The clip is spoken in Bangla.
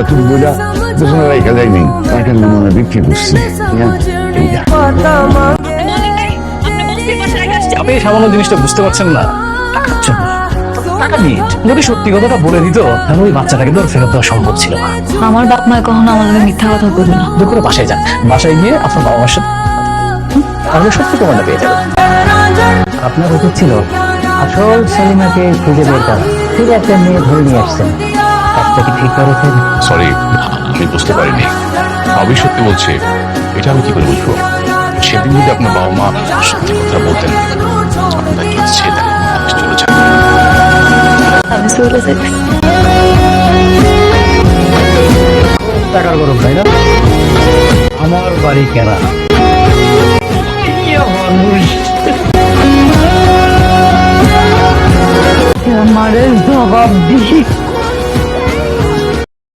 তুমি বইটা পেছনে রেখে যায়নি তাকে মনে বিক্রি করছি আপনি সামান্য জিনিসটা বুঝতে পারছেন না। টাকার জন্য টাকা নিয়ে যদি সত্যি কথাটা বলে দিত তাহলে ওই বাচ্চাটাকে তো আর ফেরত দেওয়া সম্ভব ছিল না। আমার বাপ মা কখনো আমাদের মিথ্যা কথা বলবে না। দুপুরে বাসায় যান, বাসায় গিয়ে আপনার বাবা মার সাথে তাহলে সত্যি প্রমাণটা পেয়ে যাবেন। আপনার উচিত ছিল আসল সেলিমাকে খুঁজে বের করা। ঠিক একটা মেয়ে ধরে নিয়ে আসছেন, কাজটা কি ঠিক করেছেন? সরি, আমি বুঝতে পারিনি। আমি সত্যি বলছি, এটা আমি কি করে বুঝবো? সেদিন যদি আপনার বাবা মা সত্যি কথা বলতেন, আপনার কি ছেড়ে দেন, আপনি চলে যান। আমি চলে যাই। টাকার গরম, তাই না? আমার বাড়ি কেনা মানুষ, আমার জবাব দিই।